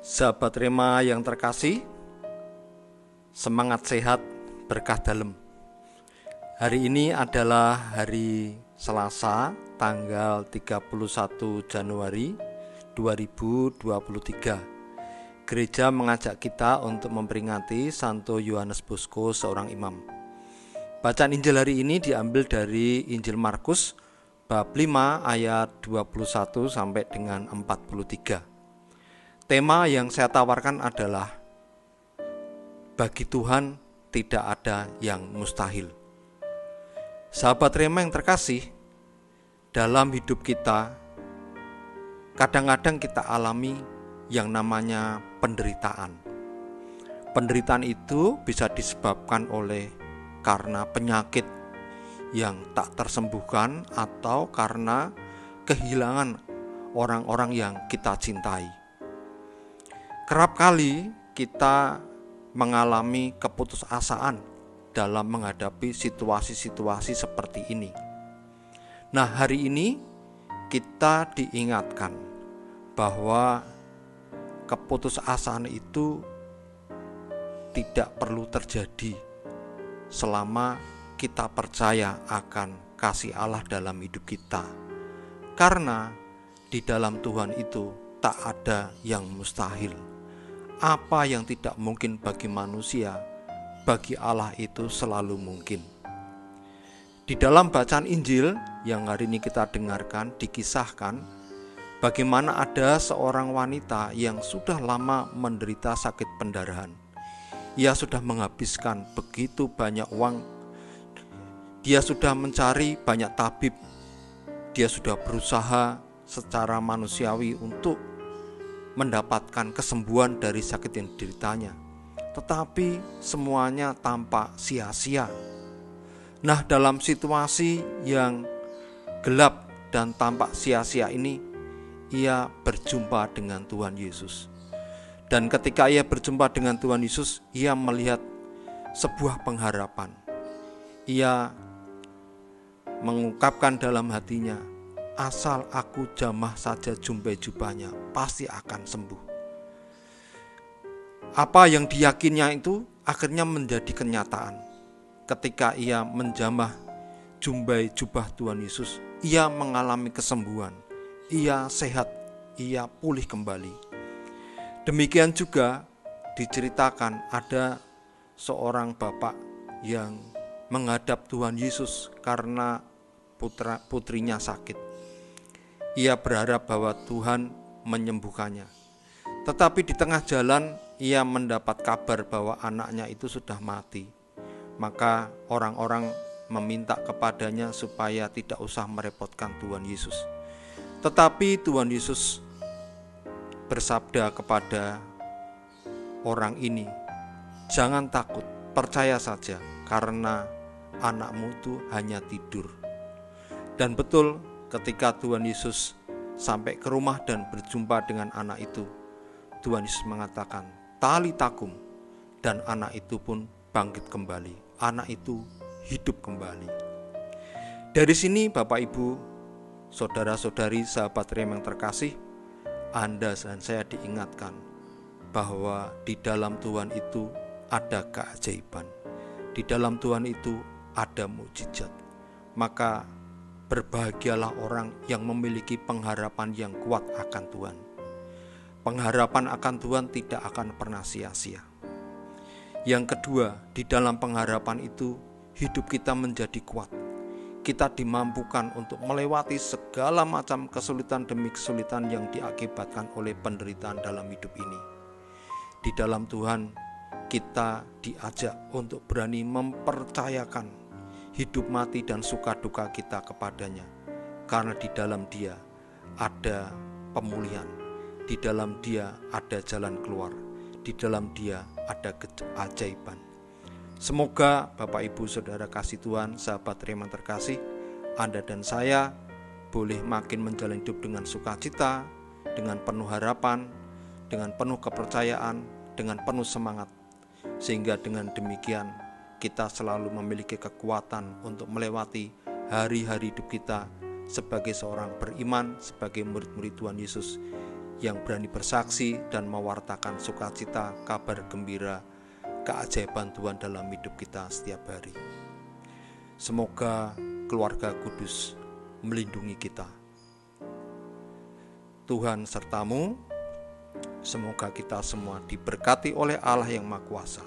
Sahabat Rema yang terkasih, semangat sehat, berkah dalam. Hari ini adalah hari Selasa, tanggal 31 Januari 2023. Gereja mengajak kita untuk memperingati Santo Yohanes Bosco, seorang imam. Bacaan Injil hari ini diambil dari Injil Markus bab 5 ayat 21 sampai dengan 43. Tema yang saya tawarkan adalah bagi Tuhan tidak ada yang mustahil. Sahabat Rema yang terkasih, dalam hidup kita kadang-kadang kita alami yang namanya penderitaan. Penderitaan itu bisa disebabkan oleh karena penyakit yang tak tersembuhkan atau karena kehilangan orang-orang yang kita cintai. Kerap kali kita mengalami keputusasaan dalam menghadapi situasi-situasi seperti ini. Nah, hari ini kita diingatkan bahwa keputusasaan itu tidak perlu terjadi selama kita percaya akan kasih Allah dalam hidup kita. Karena di dalam Tuhan itu tak ada yang mustahil. Apa yang tidak mungkin bagi manusia, bagi Allah itu selalu mungkin. Di dalam bacaan Injil yang hari ini kita dengarkan, dikisahkan bagaimana ada seorang wanita yang sudah lama menderita sakit pendarahan. Ia sudah menghabiskan begitu banyak uang. Dia sudah mencari banyak tabib. Dia sudah berusaha secara manusiawi untuk mendapatkan kesembuhan dari sakit yang dideritanya, tetapi semuanya tampak sia-sia. Nah, dalam situasi yang gelap dan tampak sia-sia ini, ia berjumpa dengan Tuhan Yesus. Dan ketika ia berjumpa dengan Tuhan Yesus, ia melihat sebuah pengharapan. Ia mengungkapkan dalam hatinya, asal aku jamah saja jumpai jubahnya, pasti akan sembuh. Apa yang diyakininya itu akhirnya menjadi kenyataan. Ketika ia menjamah jumpai jubah Tuhan Yesus, ia mengalami kesembuhan. Ia sehat, ia pulih kembali. Demikian juga diceritakan ada seorang bapak yang menghadap Tuhan Yesus karena putrinya sakit. Ia berharap bahwa Tuhan menyembuhkannya. Tetapi di tengah jalan ia mendapat kabar bahwa anaknya itu sudah mati. Maka orang-orang meminta kepadanya supaya tidak usah merepotkan Tuhan Yesus. Tetapi Tuhan Yesus bersabda kepada orang ini, jangan takut, percaya saja, karena anakmu itu hanya tidur. Dan betul, ketika Tuhan Yesus sampai ke rumah dan berjumpa dengan anak itu, Tuhan Yesus mengatakan, talitakum, dan anak itu pun bangkit kembali. Anak itu hidup kembali. Dari sini Bapak Ibu, saudara-saudari, sahabat Rema yang terkasih, Anda dan saya diingatkan bahwa di dalam Tuhan itu ada keajaiban. Di dalam Tuhan itu ada mukjizat. Maka berbahagialah orang yang memiliki pengharapan yang kuat akan Tuhan. Pengharapan akan Tuhan tidak akan pernah sia-sia. Yang kedua, di dalam pengharapan itu hidup kita menjadi kuat. Kita dimampukan untuk melewati segala macam kesulitan demi kesulitan yang diakibatkan oleh penderitaan dalam hidup ini. Di dalam Tuhan kita diajak untuk berani mempercayakan hidup mati dan suka duka kita kepadanya, karena di dalam Dia ada pemulihan, di dalam Dia ada jalan keluar, di dalam Dia ada keajaiban. Semoga Bapak Ibu Saudara kasih Tuhan, sahabat Rema terkasih, Anda dan saya boleh makin menjalani hidup dengan sukacita, dengan penuh harapan, dengan penuh kepercayaan, dengan penuh semangat, sehingga dengan demikian kita selalu memiliki kekuatan untuk melewati hari-hari hidup kita sebagai seorang beriman, sebagai murid-murid Tuhan Yesus yang berani bersaksi dan mewartakan sukacita, kabar gembira, keajaiban Tuhan dalam hidup kita setiap hari. Semoga keluarga kudus melindungi kita. Tuhan sertamu, semoga kita semua diberkati oleh Allah yang Maha Kuasa,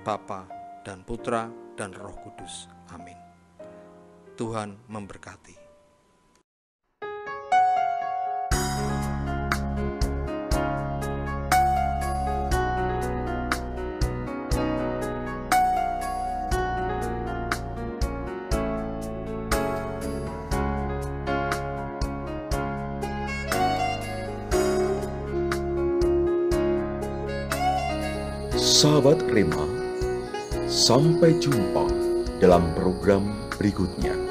Bapa dan Putra dan Roh Kudus. Amin. Tuhan memberkati. Sahabat Rema, sampai jumpa dalam program berikutnya.